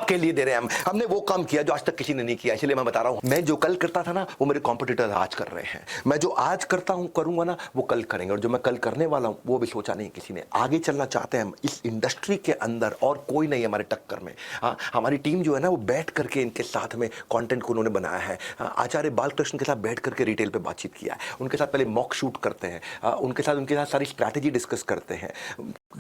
आपके लिए दे रहे हैं हमने वो काम किया जो आज तक किसी ने नहीं किया। इसलिए मैं बता रहा हूं, मैं जो कल करता था ना वो मेरे कॉम्पिटिटर आज कर रहे हैं, मैं जो आज करता हूं करूंगा ना वो कल करेंगे, और जो मैं कल करने वाला हूं वो भी सोचा नहीं किसी ने। आगे चलना चाहते हैं हम इस इंडस्ट्री के अंदर, और कोई नहीं हमारे टक्कर में। हाँ, हमारी टीम जो है ना वो बैठ करके इनके साथ में कंटेंट को उन्होंने बनाया है। आचार्य बालकृष्ण के साथ बैठ करके रिटेल पे बातचीत किया है, उनके साथ पहले मॉक शूट करते हैं, उनके साथ सारी स्ट्रैटेजी डिस्कस करते हैं।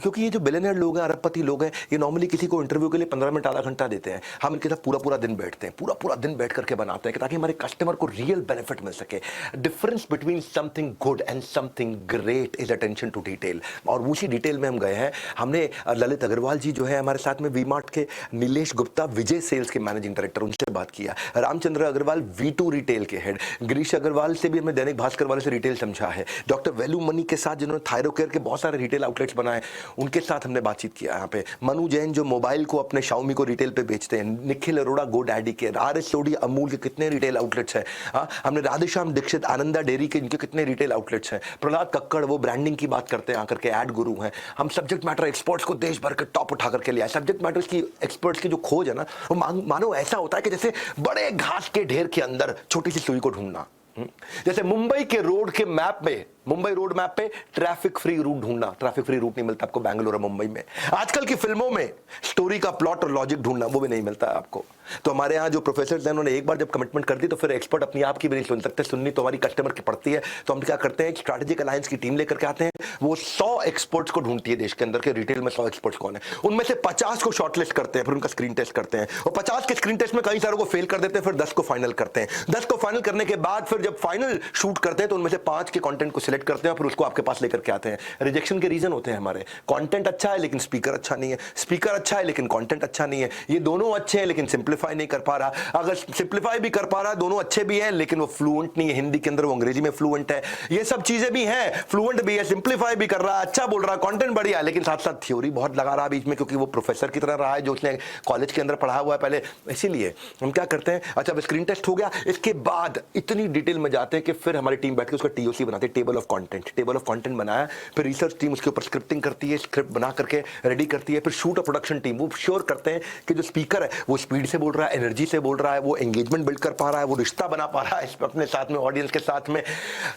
क्योंकि ये जो बिलियनर लोग हैं, अरबपति लोग हैं, ये नॉर्मली किसी को इंटरव्यू के लिए 15 मिनट आधा घंटा देते हैं, हम इनके साथ पूरा दिन बैठते हैं, पूरा दिन बैठ करके बनाते हैं ताकि हमारे कस्टमर को रियल बेनिफिट मिल सके। Difference between something good and something great is attention to detail. और उसी डिटेल में हम गए हैं। हमने ललित अग्रवाल जी जो है हमारे साथ में वी मार्ट के, नीलेश गुप्ता विजय सेल्स के मैनेजिंग डायरेक्टर, उनसे बात किया, रामचंद्र अग्रवाल V2 रिटेल के हेड, गिरीश अग्रवाल से भी हमने दैनिक भास्कर वाले से रिटेल समझा है, डॉक्टर वैल्यू मनी के साथ जिन्होंने थायरोकेयर के बहुत सारे रिटेल आउटलेट्स बनाए उनके साथ हमने बातचीत किया। यहाँ पे मनु जैन जो मोबाइल को अपने शाओमी को रिटेल पे बेचते हैं, निखिल अरोड़ा गो डैडी के, RS सोडी अमूल के कितने रिटेल आउटलेट्स हैं। हमने राधेश्याम दीक्षित आनंदा डेयरी के, इनके कितने रिटेल आउटलेट्स हैं। प्रहलाद कक्कड़ वो ब्रांडिंग की बात करते हैं आकर के, एड गुरु हैं। हम सब्जेक्ट मैटर एक्सपर्ट्स को देश भर के टॉप उठा करके लिया। सब्जेक्ट मैटर्स की एक्सपर्ट्स की जो खोज है ना वो मानो ऐसा होता है कि जैसे बड़े घास के ढेर के अंदर छोटी सी सुई को ढूंढना। जैसे मुंबई के रोड के मैप में, मुंबई रोड मैप पे ट्रैफिक फ्री रूट ढूंढना, ट्रैफिक फ्री रूट नहीं मिलता आपको बेंगलुरु और मुंबई में। आजकल की फिल्मों में स्टोरी का प्लॉट और लॉजिक ढूंढना, वो भी नहीं मिलता है आपको। तो हमारे यहाँ जो प्रोफेसर हैं उन्होंने एक बार जब कमिटमेंट कर दी तो फिर एक्सपर्ट अपनी आप की भी नहीं सुन सकते, सुननी तो हमारी कस्टमर की पड़ती है। तो हम क्या करते हैं, स्ट्रैटेजिक अलायंस की टीम लेकर के आते हैं, वो 100 एक्सपर्ट्स को ढूंढती है देश के अंदर के रिटेल में 100 एक्सपर्ट्स कौन है, उनमें से 50 को शॉर्टलिस्ट करते हैं, फिर उनका स्क्रीन टेस्ट करते हैं, और 50 के स्क्रीन टेस्ट में कई सारों को फेल कर देते हैं, फिर 10 को फाइनल करते हैं। 10 को फाइनल करने के बाद फिर जब फाइनल शूट करते हैं तो उनमें से 5 के कंटेंट को सिलेक्ट करते हैं, फिर उसको आपके पास लेकर के आते हैं। रिजेक्शन के रीजन होते हैं हमारे, कंटेंट अच्छा है लेकिन स्पीकर अच्छा नहीं है, स्पीकर अच्छा है लेकिन कंटेंट अच्छा नहीं है, ये दोनों अच्छे हैं लेकिन सिंप्लीफाई नहीं कर पा रहा, अगर सिंप्लीफाई भी कर पा रहा, दोनों अच्छे भी हैं लेकिन वो फ्लुएंट नहीं है हिंदी के अंदर, वो अंग्रेजी में फ्लुएंट है। ये सब चीजें भी हैं, फ्लुएंट भी है, सिंप्लीफाई भी कर रहा है, अच्छा बोल रहा है, कंटेंट बढ़िया है, लेकिन साथ साथ थ्योरी बहुत लगा रहा है बीच में, क्योंकि वो प्रोफेसर की तरह रहा है जो उसने कॉलेज के अंदर पढ़ा हुआ है पहले। इसीलिए हम क्या करते हैं, अच्छा स्क्रीन टेस्ट हो गया, इसके बाद इतनी डिटेल में जाते हैं कि फिर हमारी टीम बैठ के उसका TOC बनाते हैं, टेबल ऑफ कंटेंट बनाया, फिर रिसर्च टीम उसके ऊपर स्क्रिप्टिंग करती है, स्क्रिप्ट बना करके रेडी करती है, फिर शूट और प्रोडक्शन टीम वो श्योर करते हैं कि जो स्पीकर है वो स्पीड से बोल रहा है, एनर्जी से बोल रहा है, वो एंगेजमेंट बिल्ड कर पा रहा है, वो रिश्ता बना पा रहा है अपने साथ में, ऑडियंस के साथ में।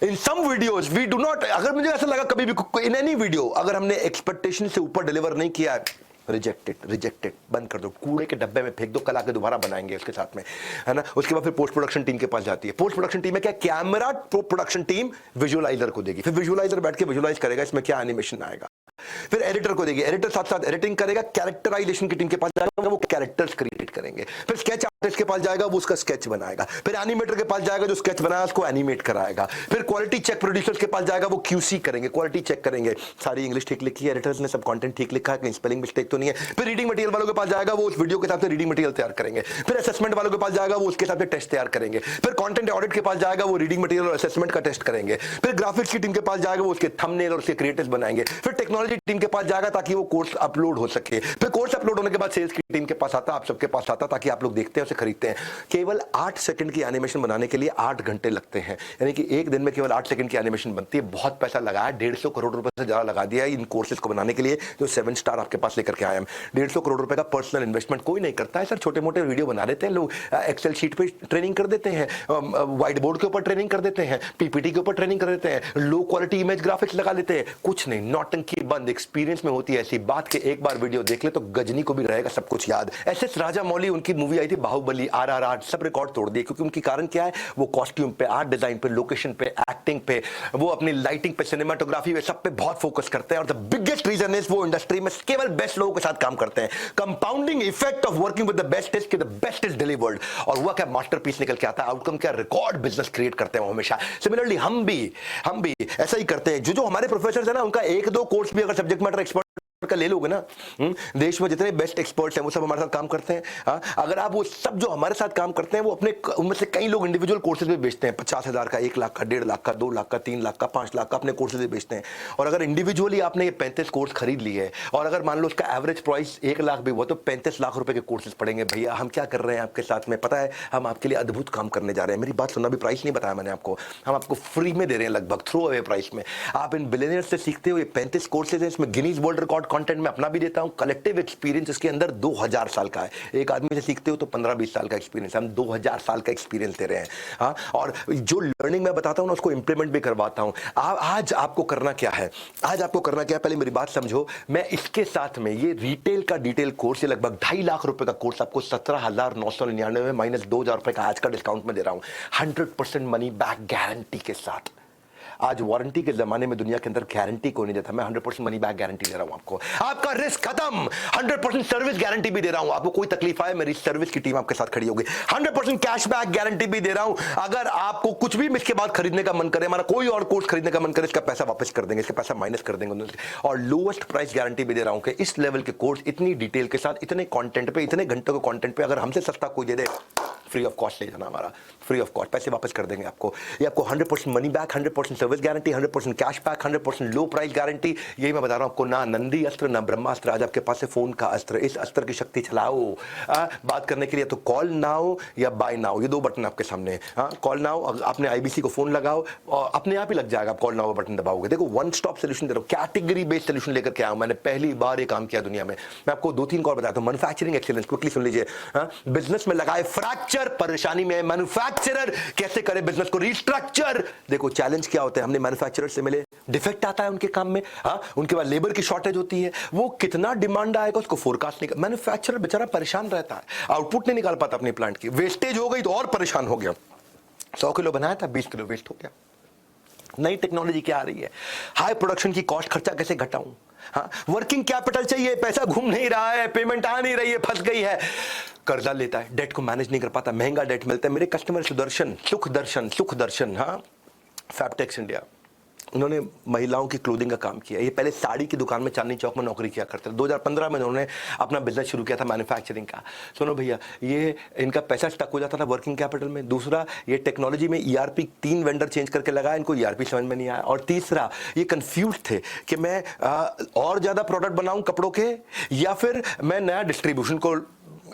In some videos we do not, अगर मुझे ऐसा लगा कभी भी इन एनी वीडियो अगर हमने एक्सपेक्टेशन से ऊपर डिलीवर नहीं किया है, रिजेक्टेड, बंद कर दो, कूड़े के डब्बे में फेंक दो, कल आके दोबारा बनाएंगे उसके साथ में, है ना। उसके बाद फिर पोस्ट प्रोडक्शन टीम के पास जाती है। पोस्ट प्रोडक्शन टीम में क्या, कैमरा प्रोडक्शन टीम विजुअलाइजर को देगी, फिर विजुअलाइजर बैठ के विजुअलाइज करेगा इसमें क्या एनिमेशन आएगा, फिर एडिटर को देगी, एडिटर साथ साथ एडिटिंग करेगा, कैरेक्टराइजेशन की टीम के पास जाएगा, वो कैरेक्टर्स क्रिएट करेंगे, फिर स्केच आर्टिस्ट के पास जाएगा, वो उसका स्केच बनाएगा, फिर एनिमेटर के पास जाएगा, जो स्केच बनाया उसको एनिमेट कराएगा, फिर क्वालिटी चेक प्रोड्यूसर्स के पास जाएगा, वो QC करेंगे, क्वालिटी चेक करेंगे, सारी इंग्लिश ठीक लिखी है एडिटर्स ने, सब कंटेंट ठीक लिखा है, कहीं स्पेलिंग मिस्टेक तो नहीं है, फिर रीडिंग मटेरियल वालों के पास जाएगा, वो उस वीडियो के हिसाब से रीडिंग मटेरियल तैयार करेंगे, फिर असेसमेंट वालों के पास जाएगा, वो उसके हिसाब से टेस्ट तैयार करेंगे, फिर कंटेंट ऑडिट के पास जाएगा, वो रीडिंग मटेरियल और असेसमेंट का टेस्ट करेंगे, फिर ग्राफिक्स की टीम के पास जाएगा, वो उसके थंबनेल और उसके क्रिएटिव्स बनाएंगे, फिर टेक्नोलॉजी टीम के पास जाएगा ताकि वो कोर्स अपलोड हो सके, फिर कोर्स अपलोड होने के बाद सेल्स की टीम के पास आता, आप सबके पास आता ताकि आप लोग देखते हैं उसे खरीदते हैं। केवल 8 सेकंड की एनिमेशन बनाने के लिए 8 घंटे लगते हैं, यानी कि एक दिन में केवल 8 सेकंड की एनिमेशन बनती है। बहुत पैसा लगाया, 150 करोड़ रुपए से ज्यादा लगा दिया इन कोर्सेज को बनाने के लिए, जो 7 स्टार आपके पास लेकर के आए हैं। 150 करोड़ रुपए का पर्सनल इन्वेस्टमेंट कोई नहीं करता है सर, छोटे मोटे वीडियो बना देते हैं लोग, एक्सेल शीट पे ट्रेनिंग कर देते हैं, व्हाइट बोर्ड के ऊपर ट्रेनिंग कर देते हैं, PPT के ऊपर ट्रेनिंग कर देते हैं, लो क्वालिटी इमेज ग्राफिक्स लगा लेते हैं, कुछ नहीं, नौटंकी बंद। एक्सपीरियंस में होती है ऐसी बात कि एक बार वीडियो देख ले तो गजनी को भी रहेगा सब कुछ याद। SS राजामौली, उनकी मूवी आई थी बाहुबली, RRR, सब रिकॉर्ड तोड़ दिए, क्योंकि उनकी कारण क्या है, वो कॉस्ट्यूम पे, आर्ट डिजाइन पे, लोकेशन पे, एक्टिंग पे, वो अपनी लाइटिंग पे, सिनेमाटोग्राफी पे, सब पे बहुत फोकस करते हैं। और द बिगेस्ट रीजन इज वो इंडस्ट्री में केवल बेस्ट लोगों के साथ काम करते हैं। Compounding effect of working with the best is कि द बेस्ट इज डिलीवर्ड, और वो क्या मास्टरपीस निकल के आता है, आउटकम क्या, रिकॉर्ड बिजनेस क्रिएट करते हैं वो हमेशा। सिमिलरली हम भी ऐसा ही करते हैं। जो हमारे प्रोफेसर है ना, उनका 1-2 कोर्स भी अगर सब्जेक्ट मैटर एक्सपर्ट का ले लोगे ना, देश में जितने बेस्ट एक्सपर्ट्स हैं वो सब हमारे साथ काम करते हैं। अगर आप वो सब जो हमारे साथ काम करते हैं वो अपने, उनमें से कई लोग इंडिविजुअल कोर्सेज भी बेचते हैं, 50,000 का, 1 लाख का, 1.5 लाख का, 2 लाख का, 3 लाख का, 5 लाख का अपने कोर्सेज भी बेचते हैं। और अगर इंडिविजुअली आपने ये 35 कोर्स खरीद लिए है, और अगर मान लो उसका एवरेज प्राइस 1 लाख भी हुआ, तो 35 लाख रुपए के कोर्सेज पड़ेंगे। भैया हम क्या कर रहे हैं आपके साथ में, पता है, हम आपके लिए अद्भुत काम करने जा रहे हैं। मेरी बात सुनना, भी प्राइस नहीं बताया मैंने आपको, हम आपको फ्री में दे रहे हैं, लगभग थ्रो अवे प्राइस में। आप इन बिलियनियर्स से सीखते हो, ये 35 कोर्सेज है, इसमें Guinness world record short content मैं अपना भी देता हूं, कलेक्टिव एक्सपीरियंस इसके अंदर 2000 साल का है। एक आदमी से सीखते हो तो 15-20 साल का एक्सपीरियंस, हम 2000 साल का एक्सपीरियंस दे रहे हैं। हाँ, और जो लर्निंग मैं बताता हूं ना उसको इंप्लीमेंट भी करवाता हूं। आज आपको करना क्या है, आज आपको करना क्या है, पहले मेरी बात समझो। मैं इसके साथ में ये रिटेल का डिटेल कोर्स, ये लगभग 2.5 लाख रुपए का कोर्स आपको 17,999 में माइनस 2,000 रुपए का आज का डिस्काउंट में दे रहा हूं, 100% मनी बैक गारंटी के साथ। आज वारंटी के जमाने में दुनिया के अंदर गारंटी को नहीं देता, मैं 100% मनी बैक गारंटी दे रहा हूं आपको, आपका रिस्क खत्म। 100% सर्विस गारंटी भी दे रहा हूं, आपको कोई तकलीफ आए मेरी सर्विस की टीम आपके साथ खड़ी होगी। 100% कैश बैक गारंटी भी दे रहा हूं, अगर आपको कुछ भी इसके बाद खरीदने का मन करे, हमारा कोई और कोर्स खरीदने का मन करे, इसका पैसा वापस कर देंगे, इसका पैसा माइनस कर देंगे। और लोएस्ट प्राइस गारंटी भी दे रहा हूं कि इस लेवल के कोर्स इतनी डिटेल के साथ, इतने कंटेंट पे, इतने घंटों के कंटेंट पे अगर हमसे सस्ता कोई दे दे, फ्री ऑफ कॉस्ट ले जाना, हमारा फ्री ऑफ कॉस्ट, पैसे वापस कर देंगे आपको। ये आपको 100% money back, 100% service guarantee, 100% cash back, 100% लो प्राइस गारंटी। यही मैं बता रहा हूं आपको, ना नंदी अस्त्र ना ब्रह्मास्त्र, आज आपके पास है फोन का अस्त्र, इस अस्त्र की शक्ति चलाओ। बात करने के लिए तो कॉल नाउ या बाय नाउ, ये दो बटन आपके सामने। कॉल नाउ, आपने IBC को फोन लगाओ और अपने आप ही लग जाएगा, कॉल नाउ बटन दबाओगे। देखो वन स्टॉप सोल्यूशन दे रहा हूं, कैटेगरी बेस्ड सोल्यूशन लेकर के आया हूं, मैंने पहली बार ये काम किया दुनिया में। मैं आपको 2-3 और बताता हूं। मैन्युफैक्चरिंग एक्सीलेंस, क्विकली सुन लीजिए। बिजनेस में लगाए फ्रैक्चर, परेशानी में मैन्युफैक्चरर कैसे करे बिजनेस को रीस्ट्रक्चर। देखो चैलेंज क्या होता है, हमने मैन्युफैक्चरर से मिले, डिफेक्ट आता है उनके काम में, उनके बाद लेबर की शॉर्टेज होती है, वो कितना डिमांड आएगा उसको फोरकास्ट नहीं कर, मैन्युफैक्चरर बेचारा परेशान रहता है, आउटपुट नहीं निकाल पाता अपने प्लांट की, वेस्टेज हो गई तो और परेशान हो गया। 100 किलो बनाया था 20 किलो वेस्ट हो गया। नई टेक्नोलॉजी क्या आ रही है, हाई प्रोडक्शन की कॉस्ट, खर्चा कैसे घटाऊं, वर्किंग कैपिटल चाहिए, पैसा घूम नहीं रहा है, पेमेंट आ नहीं रही है, फंस गई है, कर्जा लेता है, डेट को मैनेज नहीं कर पाता, महंगा डेट मिलता है। मेरे कस्टमर सुख दर्शन फैब्टेक्स इंडिया, उन्होंने महिलाओं की क्लोथिंग का काम किया। ये पहले साड़ी की दुकान में चांदनी चौक में नौकरी किया करते थे। 2015 में उन्होंने अपना बिजनेस शुरू किया था मैन्युफैक्चरिंग का। सुनो भैया, ये इनका पैसा स्टक हो जाता था वर्किंग कैपिटल में। दूसरा, ये टेक्नोलॉजी में ERP 3 वेंडर चेंज करके लगाया, इनको ERP समझ में नहीं आया। और तीसरा, ये कंफ्यूज थे कि मैं और ज़्यादा प्रोडक्ट बनाऊँ कपड़ों के, या फिर मैं नया डिस्ट्रीब्यूशन को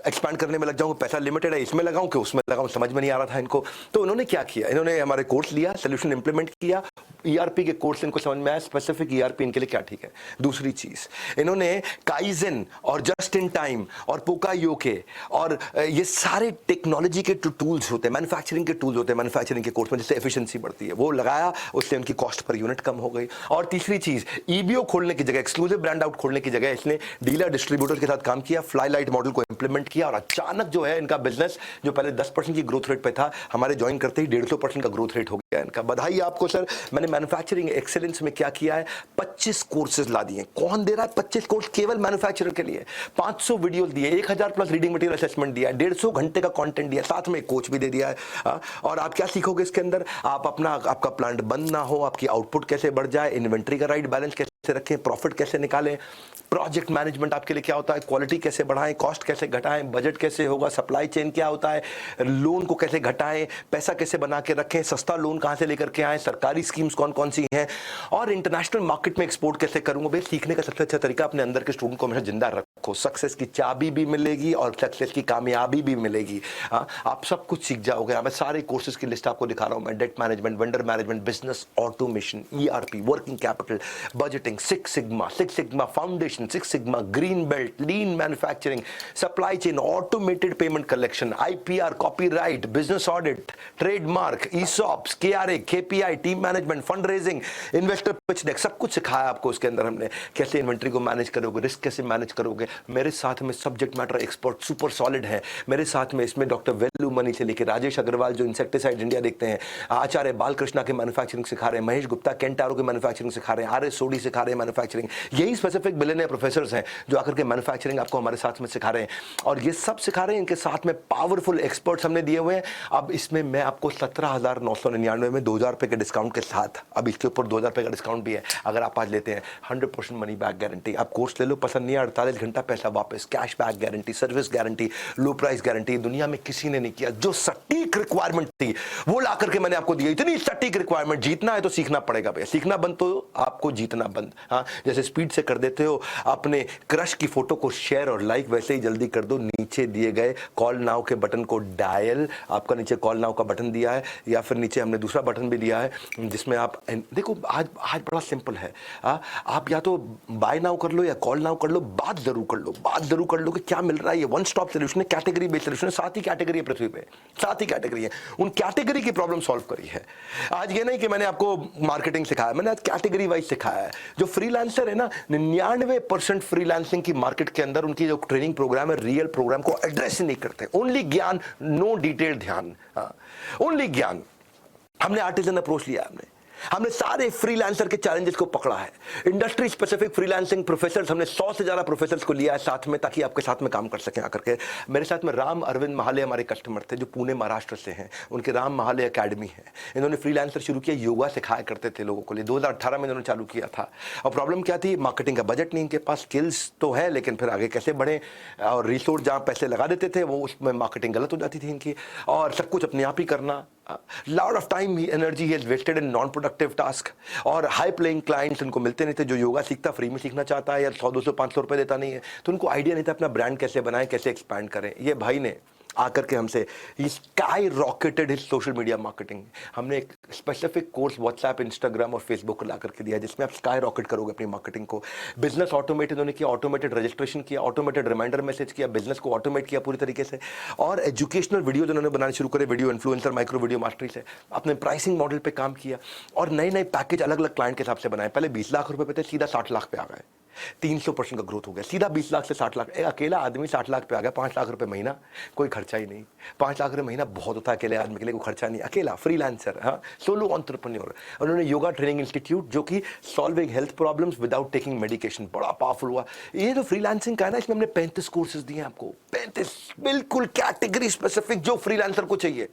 एक्सपैंड करने में लग जाऊं, पैसा लिमिटेड है, इसमें लगाऊं कि उसमें लगाऊं, समझ में नहीं आ रहा था इनको। तो उन्होंने क्या किया, इन्होंने हमारे कोर्स लिया, सोल्यूशन इंप्लीमेंट किया, ERP के कोर्स इनको समझ में आया, स्पेसिफिक ERP इनके लिए क्या ठीक है। दूसरी चीज, इन्होंने काइजन और जस्ट इन टाइम और पोकायोके और ये सारे टेक्नोलॉजी के टूल्स होते हैं, मैन्युफैक्चरिंग के टूल्स होते हैं मैन्युफैक्चरिंग के कोर्स में, जिससे एफिशिएंसी बढ़ती है, वो लगाया, उससे उनकी कॉस्ट पर यूनिट कम हो गई। और तीसरी चीज, EBO खोलने की जगह, एक्सक्लूसिव ब्रांड आउट खोलने की जगह इसने डीलर डिस्ट्रीब्यूटर के साथ काम किया, फ्लाई लाइट मॉडल को इंप्लीमेंट किया, और अचानक जो है इनका बिजनेस जो पहले 10% की ग्रोथ रेट पे था, हमारे ज्वाइन करते ही 150% का ग्रोथ रेट हो गया इनका। बधाई आपको सर। मैंने मैन्युफैक्चरिंग एक्सीलेंस में क्या किया है, 25 कोर्सेज ला दिए। कौन दे रहा है 25 कोर्स केवल मैन्युफैक्चरर के लिए? 500 वीडियो दिए, 1000 प्लस रीडिंग मटेरियल असेसमेंट दिया, 150 घंटे का कंटेंट दिया, साथ में कोच भी दे दिया है। और आप क्या सीखोगे इसके अंदर, आप आपका प्लांट बंद ना हो, आपकी आउटपुट कैसे बढ़ जाए, इन्वेंट्री का राइट बैलेंस कैसे रखें, प्रॉफिट कैसे निकालें, प्रोजेक्ट मैनेजमेंट आपके लिए क्या होता है, क्वालिटी कैसे बढ़ाएं, कॉस्ट कैसे घटाएं, बजट कैसे होगा, सप्लाई चेन क्या होता है, लोन को कैसे घटाएं, पैसा कैसे बना के रखें, सस्ता लोन कहां से लेकर के आए, सरकारी स्कीम्स कौन कौन सी हैं, और इंटरनेशनल मार्केट में एक्सपोर्ट कैसे करूंगा। भाई सीखने का सबसे अच्छा तरीका अपने अंदर के स्टूडेंट को हमेशा जिंदा रखो, सक्सेस की चाबी भी मिलेगी और सक्सेस की कामयाबी भी मिलेगी। आप सब कुछ सीख जाओगे। मैं सारे कोर्सेज की लिस्ट आपको दिखा रहा हूं, मैं debt management, vendor management, business automation, ERP, working capital, budgeting, six sigma foundation, six sigma, green belt, लीन manufacturing, supply chain, automated payment collection, IPR, copyright, business audit, trademark, ESOPs, KRA, KPI, team management, fund raising, investor pitch deck, सब कुछ सिखाया आपको उसके अंदर हमने। कैसे inventory को manage करोगे, रिस्क कैसे मैनेज करोगे। मेरे साथ में subject matter expert super solid है मेरे साथ में। इसमें डॉक्टर वेलू मनी से लेकर राजेश अग्रवाल जो इंसेक्टिसाइड इंडिया देखते हैं, आचार्य बालकृष्णा के मैन्युफैक्चरिंग सिखा रहे हैं, महेश गुप्ता केंटारो के मैन्युफैक्चरिंग सिखा रहे हैं, RS सोडी सिखा रहे हैं मैन्युफैक्चरिंग। यही स्पेसिफिक बिलियनियर प्रोफेसर्स हैं जो आकर के मैन्युफैक्चरिंग आपको हमारे साथ में सिखा रहे हैं, और ये सब सिखा रहे हैं। इनके साथ में पावरफुल एक्सपर्ट्स हमने दिए हुए हैं। अब इसमें मैं आपको 17,999 में 2,000 रुपए के डिस्काउंट के साथ, अब इसके ऊपर 2,000 रुपए का डिस्काउंट भी है। अगर आप आज लेते हैं 100% मनी बैक गारंटी। आप कोर्स ले लो, पसंद नहीं है 48 घंटा सारा पैसा वापस, cash back guarantee, service guarantee, लो प्राइस गारंटी, दुनिया में किसी ने नहीं किया। जो सटीक रिक्वायरमेंट थी वो ला करके मैंने आपको दी। इतनी सटीक रिक्वायरमेंट, जीतना है तो सीखना पड़ेगा भैया, सीखना बंद तो आपको जीतना बंद। हाँ, जैसे स्पीड से कर देते हो अपने क्रश की फोटो को शेयर और लाइक, वैसे ही जल्दी कर दो नीचे दिए गए कॉल नाउ के बटन को डायल। आपका नीचे कॉल नाउ का बटन दिया है, या फिर नीचे हमने दूसरा बटन भी दिया है जिसमें आप देखो, आज बड़ा सिंपल है। आप या तो बाय नाउ कर लो या कॉल नाउ कर लो, बात जरूर कर लो, बात जरूर कर लो कि क्या मिल रहा है। ये वन स्टॉप सोल्यूशन है, कैटेगरी बेस्ड सोल्यूशन है। 7 ही कैटेगरी है पृथ्वी पे, 7 ही कैटेगरी है। उन कैटेगरी की प्रॉब्लम सॉल्व करी है। आज ये नहीं कि मैंने आपको मार्केटिंग सिखाया, मैंने आज कैटेगरी वाइज सिखाया है। जो फ्रीलांसर है ना, 99% फ्रीलांसिंग की मार्केट के अंदर उनकी जो ट्रेनिंग प्रोग्राम है, रियल प्रोग्राम को एड्रेस ही नहीं करते। ओनली ज्ञान, नो डिटेल ध्यान, ओनली ज्ञान। हमने आर्टिजन अप्रोच लिया, हमने सारे फ्रीलांसर के चैलेंजेस को पकड़ा है। इंडस्ट्री स्पेसिफिक फ्रीलांसिंग प्रोफेसर्स, हमने 100 से ज्यादा प्रोफेसर्स को लिया है साथ में, ताकि आपके साथ में काम कर सकें आकर के। मेरे साथ में राम अरविंद महाले हमारे कस्टमर थे, जो पुणे महाराष्ट्र से हैं। उनके राम महाले एकेडमी है। इन्होंने फ्रीलांसर शुरू किया, योगा सिखाया करते थे लोगों को लिए। 2018 में इन्होंने चालू किया था। और प्रॉब्लम क्या थी? मार्केटिंग का बजट नहीं, इनके पास स्किल्स तो है, लेकिन फिर आगे कैसे बढ़े, और रिसोर्स जहाँ पैसे लगा देते थे वो उसमें मार्केटिंग गलत हो जाती थी इनकी, और सब कुछ अपने आप ही करना। लॉट ऑफ टाइम एनर्जी ही wasted in non productive task. और हाई प्लेइंग क्लाइंट्स उनको मिलते नहीं थे। जो योगा सीखता फ्री में सीखना चाहता है, या 100 200 500 रुपए देता नहीं है, तो उनको आइडिया नहीं था अपना ब्रांड कैसे बनाएं, कैसे एक्सपैंड करें। ये भाई ने आकर के हमसे sky rocketed his social media marketing. हमने एक स्पेसिफिक कोर्स व्हाट्सएप, इंस्टाग्राम और फेसबुक को ला करके दिया, जिसमें आप स्काई रॉकेट करोगे अपनी मार्केटिंग को। बिजनेस ऑटोमेटेड उन्होंने किया, ऑटोमेटेड रजिस्ट्रेशन किया, ऑटोमेटेड रिमाइंडर मैसेज किया, बिजनेस को ऑटोमेट किया पूरी तरीके से। और एजुकेशनल वीडियोज उन्होंने बनाने शुरू करे, video influencer, micro video mastery से। अपने प्राइसिंग मॉडल पे काम किया, और नए नए पैकेज अलग अलग क्लाइंट के हिसाब से बनाए। पहले 20 लाख रुपए पे थे, सीधा 60 लाख पे आ गए। 300% का ग्रोथ हो गया, सीधा 20 लाख से 60 लाख। एक अकेला आदमी 60 लाख पे आ गया, 5 लाख रुपए महीना, कोई खर्चा ही नहीं। 5 लाख रुपए महीना बहुत होता है अकेले आदमी के लिए, कोई खर्चा नहीं। अकेला फ्रीलांसर, हाँ, सोलो एंटरप्रेन्योर। उन्होंने योगा ट्रेनिंग इंस्टीट्यूट, जो कि solving health problems without taking medication, बड़ा पावरफुल हुआ। ये जो फ्रीलांसिंग का है ना, इसमें हमने 35 कोर्सेज दिए आपको, 35 बिल्कुल कैटेगरी स्पेसिफिक, जो फ्रीलांसर को चाहिए।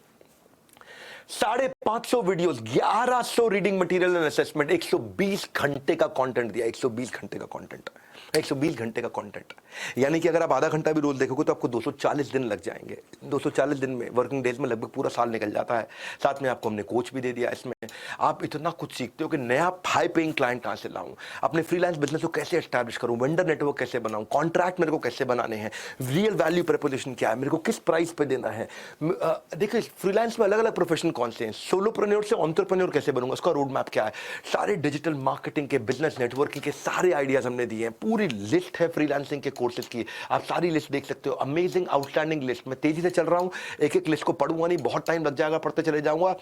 550 videos, 1100 reading material and assessment, 120 घंटे का कंटेंट दिया। 120 घंटे का कंटेंट, 120 घंटे का कंटेंट। यानी कि अगर आप आधा घंटा भी रोज देखोगे तो आपको 240 दिन लग जाएंगे। 240 दिन में, वर्किंग डेज में लगभग पूरा साल निकल जाता है। साथ में आपको हमने कोच भी दे दिया। इसमें आप इतना कुछ सीखते हो कि नया हाई पेइंग क्लाइंट कहां से लाऊं, अपने फ्रीलांस बिजनेस को कैसे एस्टैब्लिश करूं, वेंडर नेटवर्क कैसे बनाऊं, कॉन्ट्रैक्ट मेरे को कैसे बनाने हैं, रियल वैल्यू प्रपोजिशन क्या है, मेरे को किस प्राइस पे देना है। देखिए फ्रीलांस में अलग अलग प्रोफेशन कौन से हैं, सोलोप्रेन्योर से एंटरप्रेन्योर कैसे बनूंगा, उसका रोड मैप क्या है, सारे डिजिटल मार्केटिंग के, बिजनेस नेटवर्किंग के सारे आइडियाज हमने दिए हैं। पूरी लिस्ट है फ्रीलांसिंग के कोर्सेज की, आप सारी लिस्ट देख सकते हो। Amazing outstanding list. मैं तेजी से चल रहा हूं, एक एक लिस्ट को पढ़ूंगा नहीं, बहुत टाइम लग जाएगा, पढ़ते चले जाऊंगा।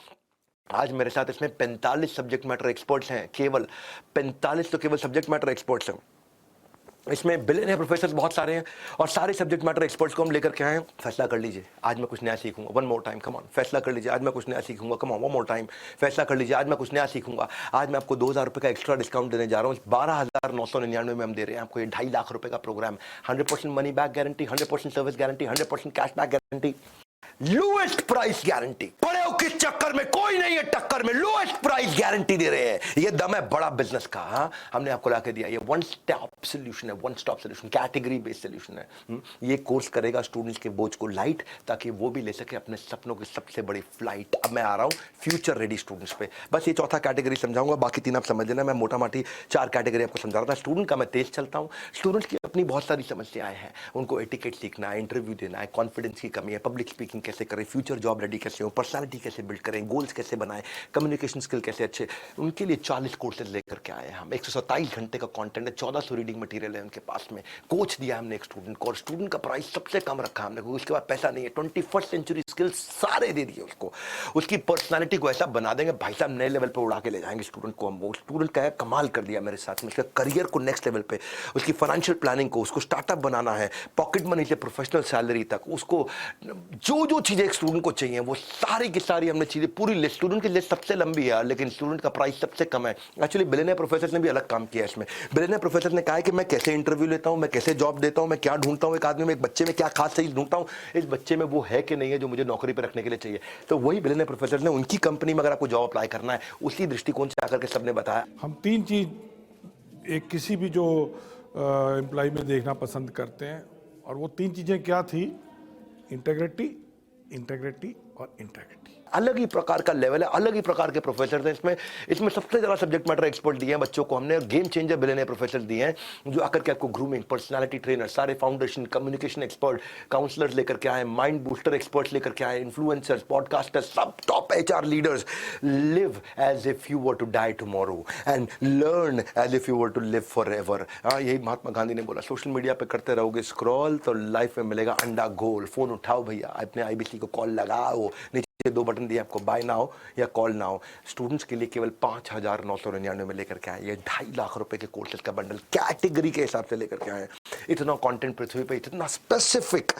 आज मेरे साथ इसमें 45 सब्जेक्ट मैटर एक्सपर्ट्स हैं, केवल 45 तो केवल सब्जेक्ट मैटर एक्सपर्ट्स हैं। इसमें बिलियनियर प्रोफेसर्स बहुत सारे हैं, और सारे सब्जेक्ट मैटर एक्सपर्ट्स को हम लेकर के आए हैं। फैसला कर लीजिए, आज मैं कुछ नया सीखूंगा। One more time, come on. फैसला कर लीजिए, आज मैं कुछ नया सीखूंगा। Come on, one more time. फैसला कर लीजिए, आज मैं कुछ नया सीखूंगा। आज मैं आपको 2000 रुपये का एक्स्ट्रा डिस्काउंट देने जा रहा हूँ। 12,999 में हम दे रहे हैं आपको ये 2.5 लाख रुपए का programme. 100% money back guarantee, 100% service guarantee, 100% cash back guarantee, lowest price guarantee. पड़े हो किस चक्कर में, कोई नहीं है टक्कर में, लोएस्ट प्राइस गारंटी दे रहे हैं। ये दम है बड़ा बिजनेस का। हाँ, हमने आपको लाके दिया। ये वन स्टॉप सोल्यूशन है, one stop solution, category based solution है। ये कोर्स करेगा स्टूडेंट्स के बोझ को लाइट, ताकि वो भी ले सके अपने सपनों की सबसे बड़ी फ्लाइट। अब मैं आ रहा हूँ फ्यूचर रेडी स्टूडेंट्स पे। बस ये चौथा कैटेगरी समझाऊंगा, बाकी 3 आप समझ लेना। मैं मोटा माटी 4 कैटेगरी आपको समझा रहा था। स्टूडेंट का मैं तेज चलता हूँ। स्टूडेंट्स की अपनी बहुत सारी समस्याएं हैं, उनको एटिकेट सीखना है, इंटरव्यू देना है, कॉन्फिडेंस की कमी है, पब्लिक स्पीकिंग कैसे करें, फ्यूचर जॉब रेडी कैसे हो, पर्सनालिटी कैसे बिल्ड करें, गोल्स कैसे बनाएं, कम्युनिकेशन स्किल कैसे अच्छे, उनके लिए 40 कोर्सेज लेकर के आए हैं हम। 127 घंटे का कंटेंट है, 1400 रीडिंग मटेरियल है उनके पास में। कोच दिया हमने एक स्टूडेंट को, और स्टूडेंट का प्राइस सबसे कम रखा हमने, क्योंकि उसके बाद पैसा नहीं है। 21st सेंचुरी स्किल्स सारे दे दिए उसको। उसकी पर्सनालिटी को ऐसा बना देंगे भाई साहब, नए लेवल पर उड़ा के ले जाएंगे स्टूडेंट को हम। वो स्टूडेंट का कमाल कर दिया मेरे साथ में, उसका करियर को नेक्स्ट लेवल पे, उसकी फाइनेंशियल प्लानिंग को, उसको स्टार्टअप बनाना है, पॉकेट मनी से प्रोफेशनल सैलरी तक, उसको जो जो चीजें एक स्टूडेंट को चाहिए वो सारी की सारी हमने चीजें, पूरी लिस्ट। स्टूडेंट की लिस्ट सबसे लंबी है, लेकिन स्टूडेंट का प्राइस सबसे कम है। एक्चुअली बिलियनियर प्रोफेसर ने भी अलग काम किया इसमें। बिलियनियर प्रोफेसर ने कहा है कि मैं कैसे इंटरव्यू लेता हूं, मैं कैसे जॉब देता हूं, मैं क्या ढूंढता हूं एक आदमी में, एक बच्चे में क्या खास चीज ढूंढता हूं, इस बच्चे में वो है कि नहीं है जो मुझे नौकरी पर रखने के लिए चाहिए। तो वही बिलियनियर प्रोफेसर ने, उनकी कंपनी में अगर आपको जॉब अप्लाई करना है, उसी दृष्टिकोण से आकर के सबने बताया। हम 3 चीज, एक किसी भी जो एम्प्लॉय में देखना पसंद करते हैं। और वो 3 चीज़ें क्या थी? इंटेग्रिटी, इंटेग्रिटी और इंटेग्रिटी। अलग ही प्रकार का लेवल है, अलग ही प्रकार के प्रोफेसर हैं इसमें सबसे ज्यादा सब्जेक्ट मैटर एक्सपर्ट दिए हैं बच्चों को हमने, गेम चेंजर बिलियनियर प्रोफेसर दिए हैं जो आकर के आपको ग्रूमिंग, पर्सनालिटी ट्रेनर, सारे फाउंडेशन, कम्युनिकेशन एक्सपर्ट, काउंसलर्स लेकर के आए, माइंड बूस्टर एक्सपर्ट्स लेकर के आए, इन्फ्लुएंसर्स, पॉडकास्टर्स, सब top HR leaders. Live as if you were to die tomorrow and learn as if you were to live forever. यही महात्मा गांधी ने बोला। सोशल मीडिया पे करते रहोगे स्क्रॉल तो लाइफ में मिलेगा अंडा गोल। फोन उठाओ भैया, अपने आईबीसी को कॉल लगाओ, 2 बटन दिए आपको, बाय नाउ या कॉल नाउ। स्टूडेंट्स के लिए केवल 5,999 में लेकर के आए। ये 2.5 लाख रुपए के कोर्सेज का बंडल कैटेगरी के हिसाब से लेकर के आए। इतना कंटेंट पृथ्वी पे, इतना स्पेसिफिक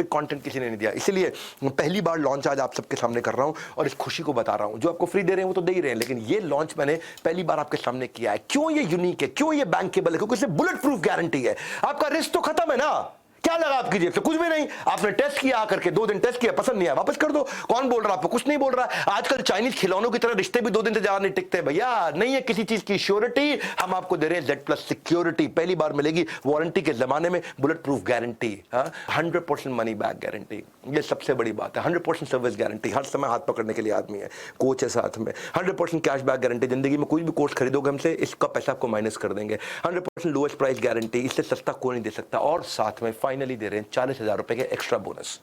कंटेंट किसी ने नहीं दिया। इसलिए पहली बार लॉन्च आज आप सबके सामने कर रहा हूं और इस खुशी को बता रहा हूं। जो आपको फ्री दे रहे हैं वो तो दे ही रहे हैं, लेकिन ये लॉन्च मैंने पहली बार आपके सामने किया है। क्यों ये यूनिक है, क्यों ये बैंकेबल है? क्योंकि इसमें बुलेट प्रूफ गारंटी है। आपका रिस्क तो खत्म है ना। क्या लगा आपकी जेब से? कुछ भी नहीं। आपने टेस्ट किया, आकर के 2 दिन टेस्ट किया, पसंद नहीं आया, वापस कर दो। कौन बोल रहा है आपको? कुछ नहीं बोल रहा है। आजकल चाइनीज खिलौनों की तरह रिश्ते भी 2 दिन से ज्यादा नहीं टिकते भैया। नहीं है किसी चीज की श्योरिटी, हम आपको दे रहे हैं Z+ सिक्योरिटी। पहली बार मिलेगी वारंटी के जमाने में bullet proof guarantee, 100% money back guarantee. ये सबसे बड़ी बात है। 100% सर्विस गारंटी, हर समय हाथ पकड़ने के लिए आदमी है, कोच है साथ में। 100% कैश बैक गारंटी, जिंदगी में कोई भी कोर्स खरीदोगे हमसे इसका पैसा आपको माइनस कर देंगे। 100% लोएस्ट प्राइस गारंटी, इससे सस्ता कोई नहीं दे सकता। और साथ में फाइनली दे रहे हैं 40,000 रुपए के एक्स्ट्रा बोनस।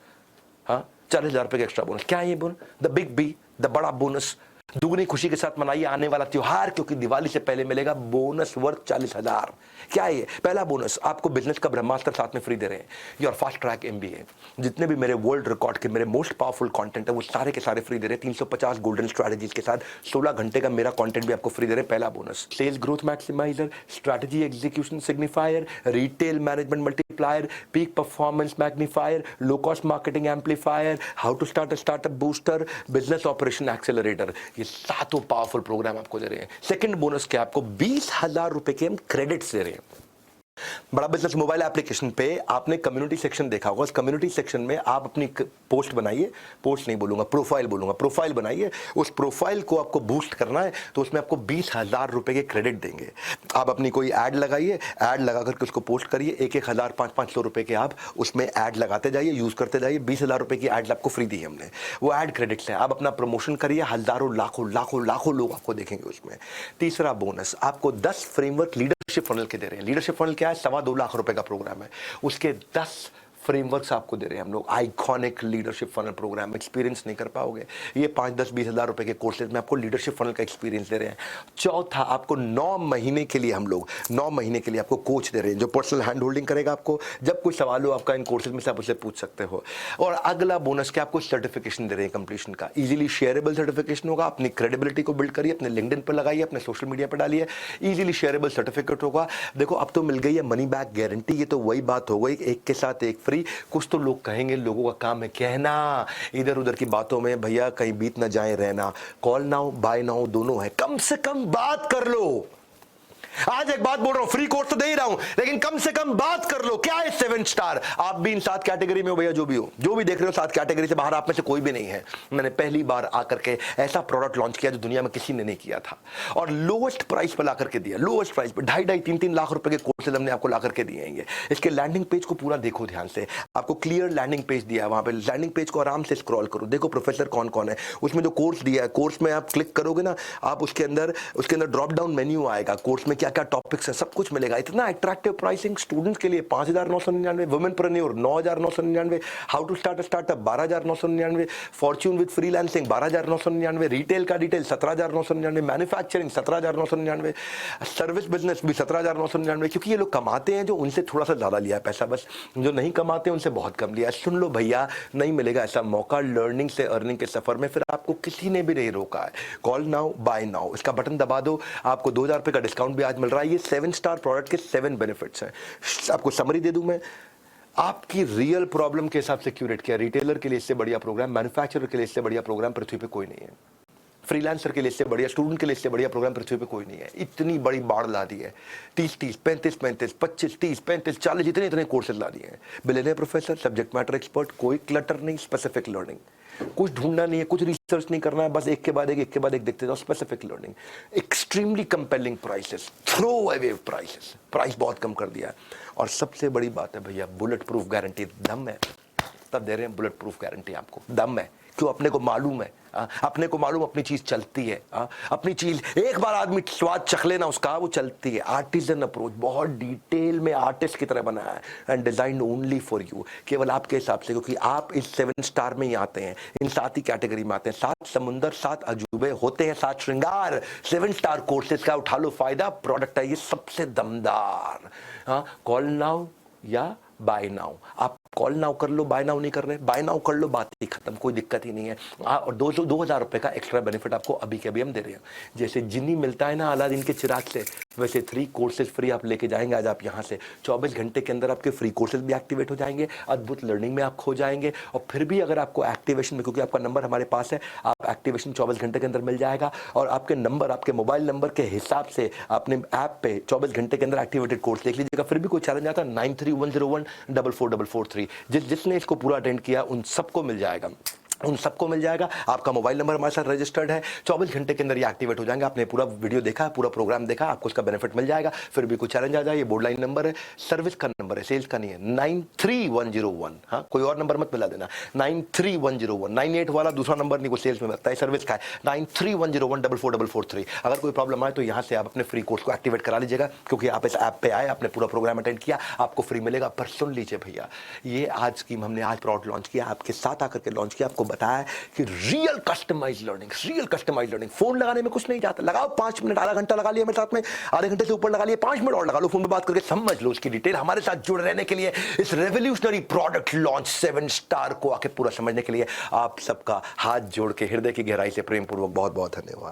40,000 रुपए के एक्स्ट्रा बोनस। क्या है ये bonus? The big B, the बड़ा बोनस। दुगनी खुशी के साथ मनाइए आने वाला त्योहार, क्योंकि दिवाली से पहले मिलेगा बोनस वर्थ 40,000। क्या है ये? पहला बोनस, आपको बिजनेस का ब्रह्मास्त्र साथ में फ्री दे रहे हैं। योर फास्ट ट्रैक MBA, जितने भी मेरे वर्ल्ड रिकॉर्ड के मेरे मोस्ट पावरफुल कंटेंट है वो सारे के सारे फ्री दे रहे हैं। 350 गोल्डन स्ट्रैटेजीज के साथ 16 घंटे का मेरा कंटेंट भी आपको फ्री दे रहे हैं। पहला bonus. Sales growth maximiser, strategy execution signifier, retail management multiplier, peak performance magnifier, low cost marketing amplifier, how to start a startup booster, business operation accelerator. ये 7 पावरफुल प्रोग्राम आपको दे रहे हैं। सेकंड बोनस क्या? आपको 20,000 रुपए के हम क्रेडिट्स दे रहे हैं। बड़ा बिजनेस मोबाइल एप्लीकेशन पे आपने कम्युनिटी सेक्शन देखा होगा। उस कम्युनिटी सेक्शन में आप अपनी पोस्ट बनाइए, पोस्ट नहीं बोलूंगा, प्रोफाइल बोलूंगा, प्रोफाइल बनाइए। उस प्रोफाइल को आपको बूस्ट करना है तो उसमें आपको 20,000 रुपए के क्रेडिट देंगे। आप अपनी कोई ऐड लगाइए, ऐड लगा करके उसको पोस्ट करिए। 1,000, 500 रुपए के आप उसमें ऐड लगाते जाइए, यूज करते जाइए। 20,000 रुपए की ऐड आपको फ्री दी है हमने, वो ऐड क्रेडिट्स है। आप अपना प्रमोशन करिए, हजारों लाखों लोग आपको देखेंगे उसमें। तीसरा बोनस, आपको 10 फ्रेमवर्क लीडरशिप फनल के दे रहे हैं। लीडरशिप फनल क्या है? 2.25 लाख रुपए का प्रोग्राम है। उसके 10 फ्रेमवर्क्स आपको दे रहे हैं हम लोग। Iconic leadership funnel programme, experience नहीं कर पाओगे। ये 5, 10, 20,000 रुपए के कोर्सेज में आपको लीडरशिप फनल का एक्सपीरियंस दे रहे हैं। चौथा, आपको 9 महीने के लिए हम लोग 9 महीने के लिए आपको कोच दे रहे हैं जो पर्सनल हैंड होल्डिंग करेगा आपको। जब कोई सवाल हो आपका इन कोर्सेज में से आप उससे पूछ सकते हो। और अगला बोनस क्या? आपको सर्टिफिकेशन दे रहे हैं कंप्लीशन का। इजीली शेयरेबल सर्टिफिकेशन होगा। अपनी क्रेडिबिलिटी को बिल्ड करिए, अपने लिंक्डइन पर लगाइए, अपने सोशल मीडिया पर डालिए। इजीली शेयरेबल सर्टिफिकेट होगा। देखो अब तो मिल गई है मनी बैक गारंटी। ये तो वही बात हो गई, एक के साथ एक फ्री। कुछ तो लोग कहेंगे, लोगों का काम है कहना, इधर उधर की बातों में भैया कहीं बीत ना जाए रहना। कॉल नाउ, बाय नाउ दोनों है। कम से कम बात कर लो। आज एक बात बोल रहा हूं, फ्री कोर्स तो दे ही रहा हूं, लेकिन कम से कम बात कर लो। क्या है 7 स्टार? आप भी इन 7 कैटेगरी में हो भैया, जो भी हो, जो भी देख रहे हो 7 कैटेगरी से बाहर आप में से कोई भी नहीं है। मैंने पहली बार आकर के ऐसा प्रोडक्ट लॉन्च किया जो दुनिया में किसी ने नहीं किया था, और लोएस्ट प्राइस पर ला करके दिया। लोएस्ट प्राइस पर 2.5, 3 लाख रुपए के कोर्सेज हमने आपको ला करके दिए हैं। इसके लैंडिंग पेज को पूरा देखो ध्यान से। आपको क्लियर लैंडिंग पेज दिया है, वहां पे लैंडिंग पेज को आराम से स्क्रॉल करो, देखो प्रोफेसर कौन कौन है। उसमें जो कोर्स दिया है, कोर्स में आप क्लिक करोगे ना, आप उसके अंदर ड्रॉप डाउन मेन्यू आएगा। कोर्स में क्या क्या टॉपिक्स है सब कुछ मिलेगा। इतना अट्रैक्टिव प्राइसिंग स्टूडेंट्स के लिए 5,999, womenpreneur 9,999, how to start a startup 12,999, fortune with freelancing 12,999, retail का डिटेल 17,999, मैन्युफैक्चरिंग 17,999, सर्विस बिजनेस भी 17,999। क्योंकि ये लोग कमाते हैं जो उनसे थोड़ा सा ज्यादा लिया है पैसा, बस जो नहीं कमाते उनसे बहुत कम लिया है। सुन लो भैया, नहीं मिलेगा ऐसा मौका। लर्निंग से अर्निंग के सफर में फिर आपको किसी ने भी नहीं रोका है। कॉल नाउ, बाय नाउ, इसका बटन दबा दो, आपको 2,000 रुपए का डिस्काउंट भी आज मिल रहा है। ये 7 स्टार प्रोडक्ट के 7 बेनिफिट्स हैं। आपको समरी दे दूं मैं, आपकी रियल प्रॉब्लम के हिसाब से क्यूरेट किया। रिटेलर के लिए इससे बढ़िया प्रोग्राम, मैन्युफैक्चरर के लिए इससे बढ़िया प्रोग्राम पृथ्वी पे कोई नहीं है, फ्रीलांसर के लिए इससे बढ़िया, स्टूडेंट के लिए इससे बढ़िया प्रोग्राम पृथ्वी पे कोई नहीं है। इतनी बड़ी बाढ़ ला दी है। 30, 35, 25, 30, 35, 40 इतने कोर्सेज ला दिए हैं। Billionaire professor, subject matter expert, कोई क्लटर नहीं, स्पेसिफिक लर्निंग। कुछ ढूंढना नहीं है, कुछ रिसर्च नहीं करना है, बस एक के बाद एक देखते जाओ। Specific learning, extremely compelling prices, throw away prices, price बहुत कम कर दिया है। और सबसे बड़ी बात है भैया, बुलेट प्रूफ गारंटी। दम है तब दे रहे हैं बुलेट प्रूफ गारंटी आपको, दम है। क्यों? अपने को मालूम है, अपने को मालूम अपनी चीज चलती है। अपनी चीज एक बार आदमी स्वाद चख लेना उसका, वो चलती है। आर्टिजन अप्रोच, बहुत डिटेल में आर्टिस्ट की तरह बनाया है and design only for you, केवल आपके हिसाब से, क्योंकि आप इस 7 स्टार में ही आते हैं, इन 7 ही कैटेगरी में आते हैं। 7 समुंदर, 7 अजूबे होते हैं, 7 श्रृंगार। 7 स्टार कोर्सेज का उठा लो फायदा। प्रोडक्ट है ये सबसे दमदार। कॉल नाउ या बाय नाउ। आप कॉल नाउ कर लो, बाय नाउ नहीं कर रहे, बाय नाउ कर लो, बात ही खत्म, कोई दिक्कत ही नहीं है। और 2,000 रुपए का एक्स्ट्रा बेनिफिट आपको अभी के अभी हम दे रहे हैं। जैसे जिन्नी मिलता है ना अलादीन के चिराग से, वैसे 3 कोर्सेज फ्री आप लेके जाएंगे आज आप यहाँ से। 24 घंटे के अंदर आपके फ्री कोर्सेज भी एक्टिवेट हो जाएंगे, अद्भुत लर्निंग में आप खो जाएंगे। और फिर भी अगर आपको एक्टिवेशन में, क्योंकि आपका नंबर हमारे पास है, आप एक्टिवेशन 24 घंटे के अंदर मिल जाएगा। और आपके नंबर, आपके मोबाइल नंबर के हिसाब से आपने ऐप पे 24 घंटे के अंदर एक्टिवेटेड कोर्स देख लीजिएगा। फिर भी कोई चैलेंज आता है 9310144443, जिसने इसको पूरा अटेंड किया उन सबको मिल जाएगा, उन सबको मिल जाएगा। आपका मोबाइल नंबर हमारे साथ रजिस्टर्ड है, 24 घंटे के अंदर ये एक्टिवेट हो जाएंगे। आपने पूरा वीडियो देखा, पूरा प्रोग्राम देखा, आपको उसका बेनिफिट मिल जाएगा। फिर भी कोई चैलेंज आ जाए, ये बोर्ड लाइन नंबर है, सर्विस का नंबर है, सेल्स का नहीं है। 93101, हाँ कोई और नंबर मत मिला देना। 93101, 98 वाला दूसरा नंबर नहीं, वो सेल्स में लगता है, सर्विस का है। 9310144443। अगर कोई प्रॉब्लम आए तो यहाँ से आप अपने फ्री कोर्स को एक्टिवेट करा लीजिएगा, क्योंकि आप इस ऐप पे आए, आपने पूरा प्रोग्राम अटेंड किया, आपको फ्री मिलेगा। पर सुन लीजिए भैया, ये आज स्कीम हमने आज प्रोडक्ट लॉन्च किया, आपके साथ आकर के लॉन्च किया, आपको बताया कि रियल कस्टमाइज लर्निंग। फोन लगाने में कुछ नहीं जाता, लगाओ 5 मिनट, आधा घंटा लगा लिया मेरे साथ में, आधे घंटे से ऊपर लगा लिया, 5 मिनट और लगा लो, फोन में बात करके समझ लो उसकी डिटेल। हमारे साथ जुड़ रहने के लिए, इस रेवोल्यूशनरी प्रोडक्ट लॉन्च 7 स्टार को आके पूरा समझने के लिए आप सबका हाथ जोड़ के हृदय की गहराई से प्रेम पूर्वक बहुत बहुत धन्यवाद।